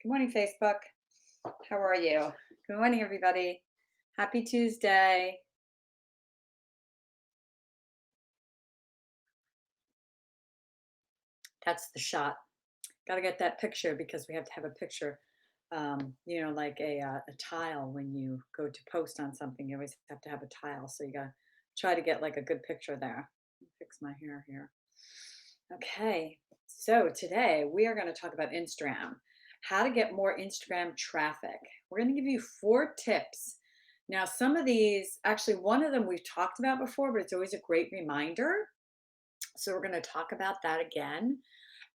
Good morning, Facebook. How are you? Good morning, everybody. Happy Tuesday. That's the shot. Got to get that picture because we have to have a picture, like a tile when you go to post on something. You always have to have a tile. So you got to try to get like a good picture there. Fix my hair here. Okay. So today we are going to talk about Instagram, how to get more Instagram traffic. We're going to give you 4 tips. Now, some of these, actually, one of them we've talked about before, but it's always a great reminder. So we're going to talk about that again.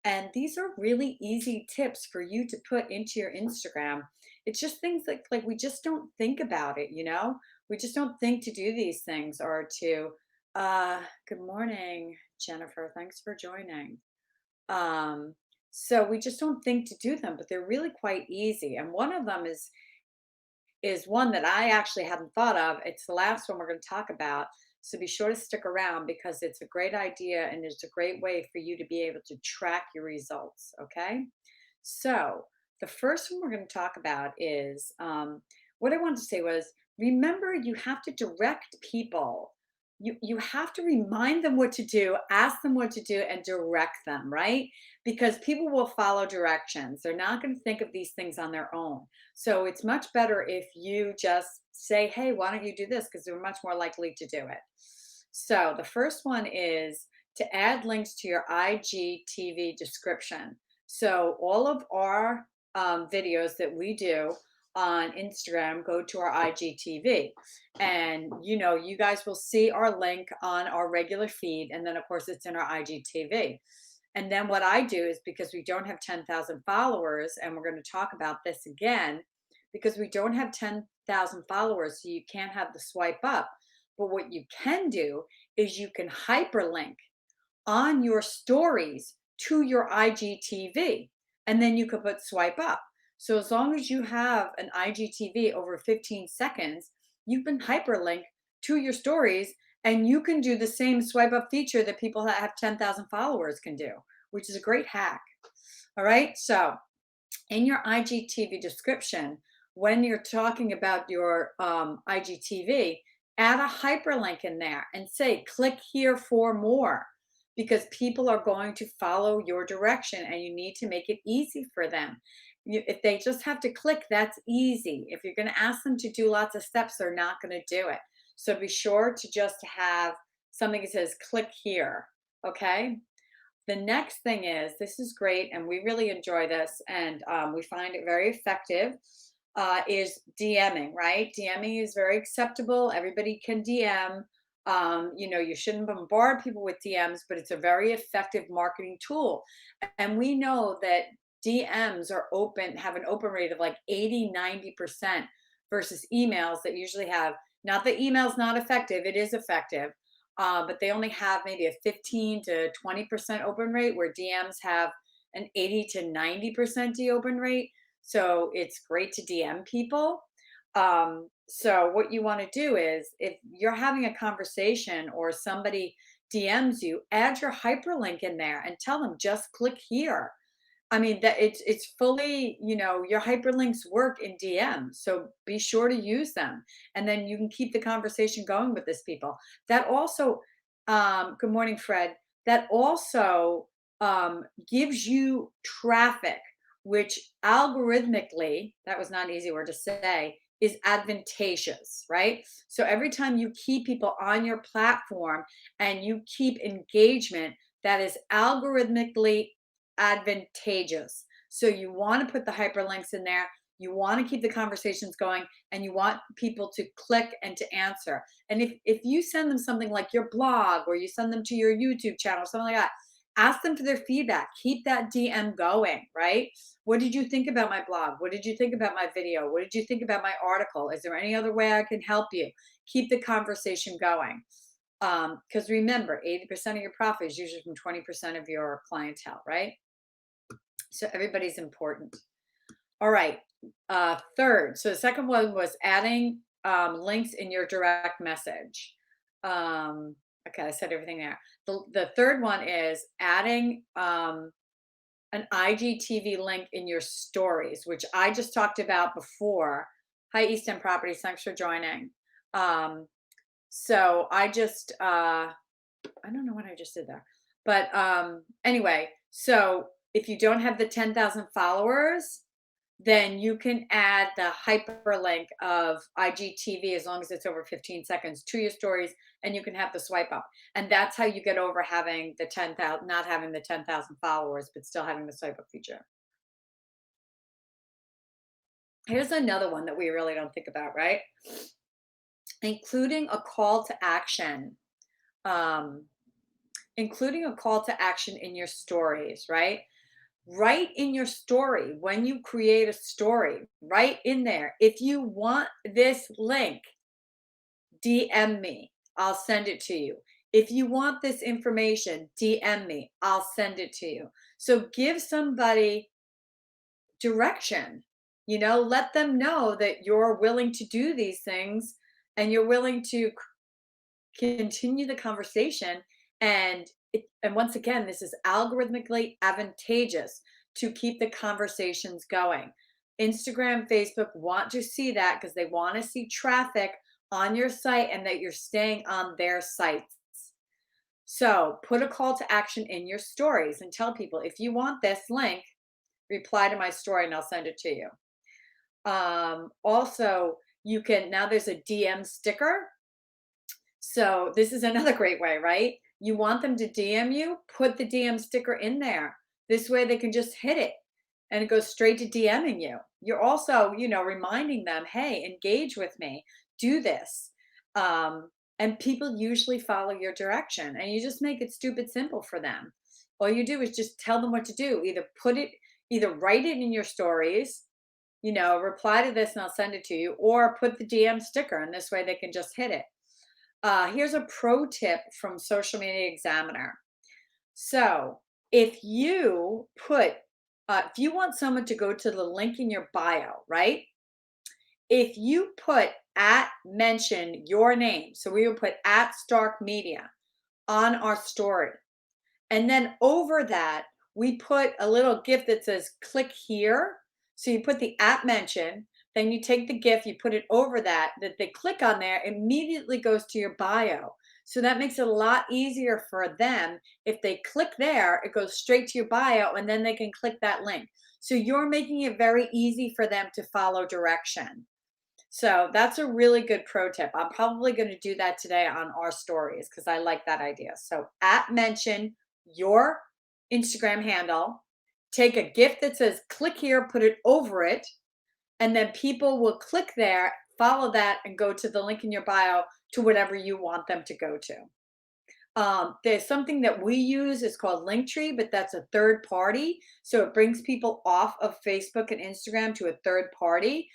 And these are really easy tips for you to put into your Instagram. It's just things like we just don't think about it. We just don't think to do these things or to good morning, Jennifer. Thanks for joining. Um, so we just don't think to do them, but they're really quite easy. And one of them is one that I actually hadn't thought of. It's the last one we're going to talk about. So be sure to stick around because it's a great idea and it's a great way for you to be able to track your results. Okay. So the first one we're going to talk about is what I wanted to say was remember you have to direct people. You have to remind them what to do, ask them what to do, and direct them, right? Because people will follow directions. They're not going to think of these things on their own. So it's much better if you just say, hey, why don't you do this? Because they're much more likely to do it. So the first one is to add links to your IGTV description. So all of our videos that we do on Instagram go to our IGTV. And you guys will see our link on our regular feed. And then, of course, it's in our IGTV. And then what I do is because we don't have 10,000 followers, and we're going to talk about this again, because we don't have 10,000 followers, so you can't have the swipe up. But what you can do is you can hyperlink on your stories to your IGTV, and then you could put swipe up. So as long as you have an IGTV over 15 seconds, you can hyperlink to your stories and you can do the same swipe up feature that people that have 10,000 followers can do, which is a great hack. All right. So in your IGTV description, when you're talking about your IGTV, add a hyperlink in there and say, click here for more, because people are going to follow your direction and you need to make it easy for them. If they just have to click, that's easy. If you're going to ask them to do lots of steps, they're not going to do it. So be sure to just have something that says, click here. Okay. The next thing is, this is great, and we really enjoy this, and we find it very effective. Is DMing, right? DMing is very acceptable. Everybody can DM. You shouldn't bombard people with DMs, but it's a very effective marketing tool. And we know that DMs have an open rate of like 80, 90% versus emails that usually have, not that email's not effective, it is effective, but they only have maybe a 15 to 20% open rate, where DMs have an 80 to 90% open rate. So it's great to DM people. So what you want to do is, if you're having a conversation or somebody DMs you, add your hyperlink in there and tell them just click here. I mean, that it's fully, your hyperlinks work in DM, so be sure to use them, and then you can keep the conversation going with these people. That also, good morning, Fred. That also gives you traffic, which algorithmically, that was not an easy word to say, is advantageous, right? So every time you keep people on your platform and you keep engagement, that is algorithmically advantageous. So you want to put the hyperlinks in there. You want to keep the conversations going, and you want people to click and to answer. And if you send them something like your blog, or you send them to your YouTube channel, something like that, ask them for their feedback. Keep that DM going, right? What did you think about my blog? What did you think about my video? What did you think about my article? Is there any other way I can help you? Keep the conversation going. Because remember, 80% of your profit is usually from 20% of your clientele, right? So everybody's important. All right. Third, so the second one was adding links in your direct message. Okay, I said everything there. The third one is adding an IGTV link in your stories, which I just talked about before. Hi, East End Properties. Thanks for joining. Um, so I don't know what I just did there. But anyway, so if you don't have the 10,000 followers, then you can add the hyperlink of IGTV as long as it's over 15 seconds to your stories, and you can have the swipe up. And that's how you get over having the 10,000, not having the 10,000 followers, but still having the swipe up feature. Here's another one that we really don't think about, right? Including a call to action. Um, including a call to action in your stories, right? Write in your story when you create a story, right in there. If you want this link, DM me. I'll send it to you. If you want this information, DM me. I'll send it to you. So give somebody direction. Let them know that you're willing to do these things and you're willing to continue the conversation. And once again, this is algorithmically advantageous to keep the conversations going. Instagram, Facebook want to see that because they want to see traffic on your site and that you're staying on their sites. So put a call to action in your stories and tell people, if you want this link, reply to my story and I'll send it to you. Also, you can, now there's a DM sticker. So this is another great way, right? You want them to DM you, put the DM sticker in there. This way they can just hit it and it goes straight to DMing you. You're also, reminding them, hey, engage with me, do this. And people usually follow your direction and you just make it stupid simple for them. All you do is just tell them what to do. Either write it in your stories, reply to this and I'll send it to you, or put the DM sticker and this way they can just hit it. Here's a pro tip from Social Media Examiner. So if you want someone to go to the link in your bio, right? If you put mention your name, so we would put @Stark Media on our story. And then over that, we put a little GIF that says click here. So you put the mention, then you take the GIF, you put it over that they click on there, immediately goes to your bio. So that makes it a lot easier for them. If they click there, it goes straight to your bio and then they can click that link. So you're making it very easy for them to follow direction. So that's a really good pro tip. I'm probably going to do that today on our stories because I like that idea. So mention your Instagram handle, take a GIF that says click here, put it over it, and then people will click there, follow that, and go to the link in your bio to whatever you want them to go to. There's something that we use, it's called Linktree, but that's a third party. So it brings people off of Facebook and Instagram to a third party.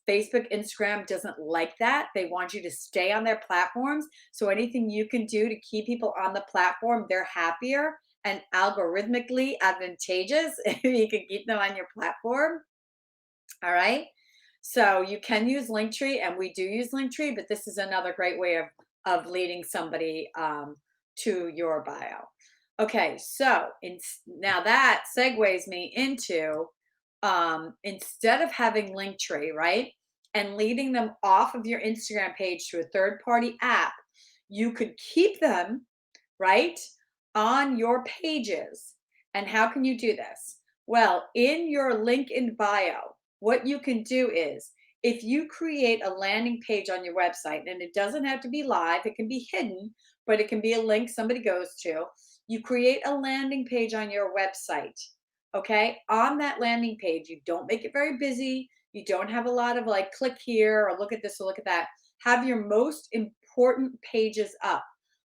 Facebook, Instagram doesn't like that. They want you to stay on their platforms. So anything you can do to keep people on the platform, they're happier and algorithmically advantageous if you can keep them on your platform. All right. So you can use Linktree, and we do use Linktree, but this is another great way of leading somebody to your bio. Okay, so now that segues me into instead of having Linktree, right, and leading them off of your Instagram page to a third-party app, you could keep them, right, on your pages. And how can you do this? Well, in your link in bio, what you can do is if you create a landing page on your website, and it doesn't have to be live, it can be hidden, but it can be a link somebody goes to. You create a landing page on your website. Okay. On that landing page, you don't make it very busy. You don't have a lot of like click here or look at this or look at that. Have your most important pages up,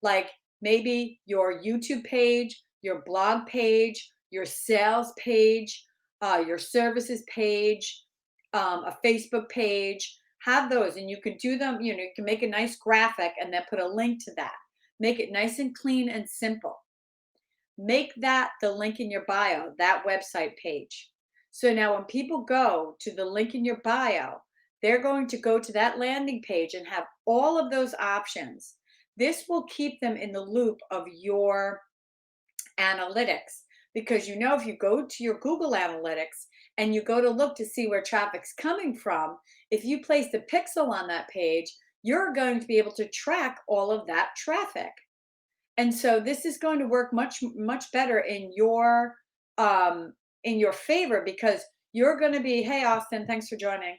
like maybe your YouTube page, your blog page, your sales page, your services page, a Facebook page. Have those, and you can do them. You can make a nice graphic and then put a link to that. Make it nice and clean and simple. Make that the link in your bio, that website page. So now when people go to the link in your bio, they're going to go to that landing page and have all of those options. This will keep them in the loop of your analytics because you know if you go to your Google Analytics and you go to look to see where traffic's coming from, if you place the pixel on that page, you're going to be able to track all of that traffic. And so this is going to work much better um in your favor because you're going to be, hey Austin, thanks for joining.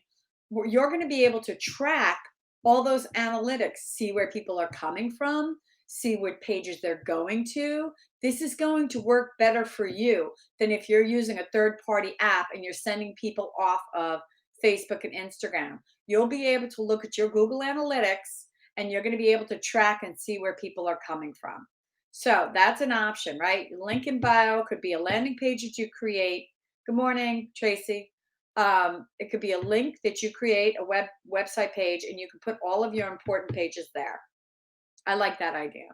You're going to be able to track all those analytics, see where people are coming from, see what pages they're going to. This is going to work better for you than if you're using a third party app and you're sending people off of Facebook and Instagram. You'll be able to look at your Google Analytics and you're going to be able to track and see where people are coming from. So that's an option, right? Link in bio could be a landing page that you create. Good morning, Tracy. It could be a link that you create, a website page, and you can put all of your important pages there. I like that idea.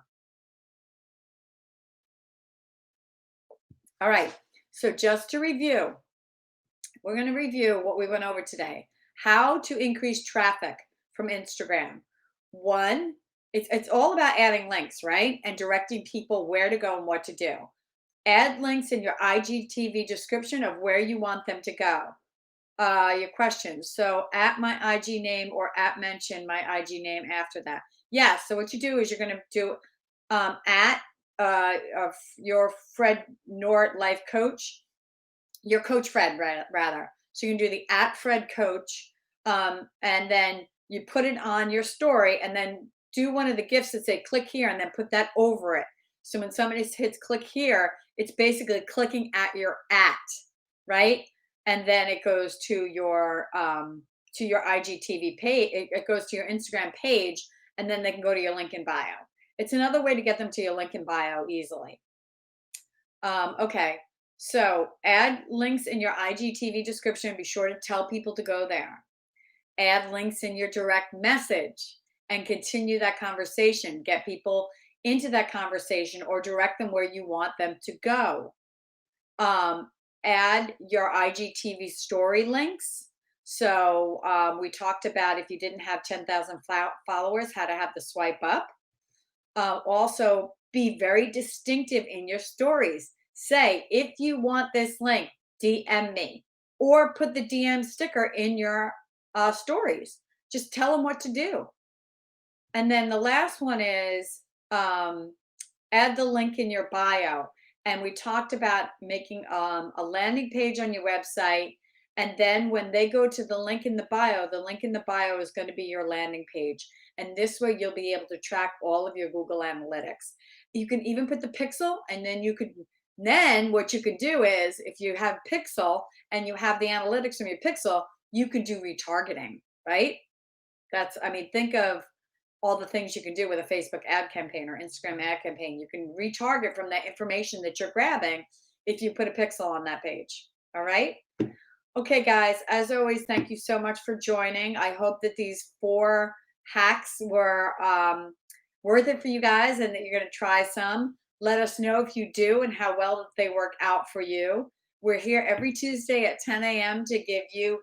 All right. So just to review, we're going to review what we went over today. How to increase traffic from Instagram. One, it's all about adding links, right? And directing people where to go and what to do. Add links in your IGTV description of where you want them to go. Your questions. So at my IG name or at mention my IG name after that. Yeah. So what you do is you're going to do at your Fred Nort life coach, your coach Fred rather. So you can do the at Fred coach, and then you put it on your story, and then do one of the gifts that say click here, and then put that over it. So when somebody hits click here, it's basically clicking at your at, right? And then it goes to your IGTV page. It goes to your Instagram page, and then they can go to your link in bio. It's another way to get them to your link in bio easily. Okay, so add links in your IGTV description. Be sure to tell people to go there. Add links in your direct message and continue that conversation. Get people into that conversation or direct them where you want them to go. Um, Add your IGTV story links. So we talked about if you didn't have 10,000 followers, how to have the swipe up. Also, be very distinctive in your stories. Say, if you want this link, DM me or put the DM sticker in your stories. Just tell them what to do. And then the last one is add the link in your bio. And we talked about making a landing page on your website. And then when they go to the link in the bio is going to be your landing page. And this way you'll be able to track all of your Google Analytics. You can even put the pixel, and then what you could do is if you have pixel and you have the analytics from your pixel, you could do retargeting, right? I mean, think of all the things you can do with a Facebook ad campaign or Instagram ad campaign. You can retarget from that information that you're grabbing if you put a pixel on that page. All right. Okay, guys, as always, thank you so much for joining. I hope that these 4 hacks were worth it for you guys and that you're going to try some. Let us know if you do and how well they work out for you. We're here every Tuesday at 10 a.m. to give you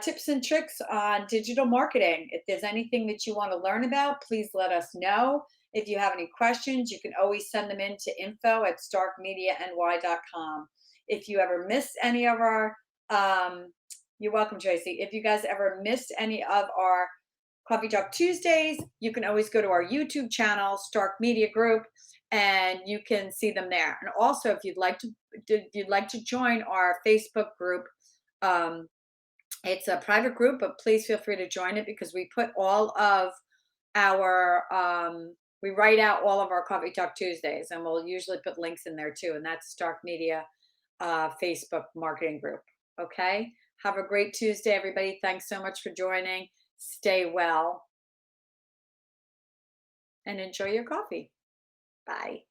tips and tricks on digital marketing. If there's anything that you want to learn about, please let us know. If you have any questions, you can always send them in to info@starkmediany.com. If you ever miss any of our you're welcome, Tracy. If you guys ever missed any of our Coffee Talk Tuesdays, you can always go to our YouTube channel, Stark Media Group, and you can see them there. And also, if you'd like to join our Facebook group, it's a private group, but please feel free to join it because we put all of our we write out all of our Coffee Talk Tuesdays, and we'll usually put links in there too. And that's Stark Media Facebook marketing group. Okay. Have a great Tuesday, everybody. Thanks so much for joining. Stay well and enjoy your coffee. Bye.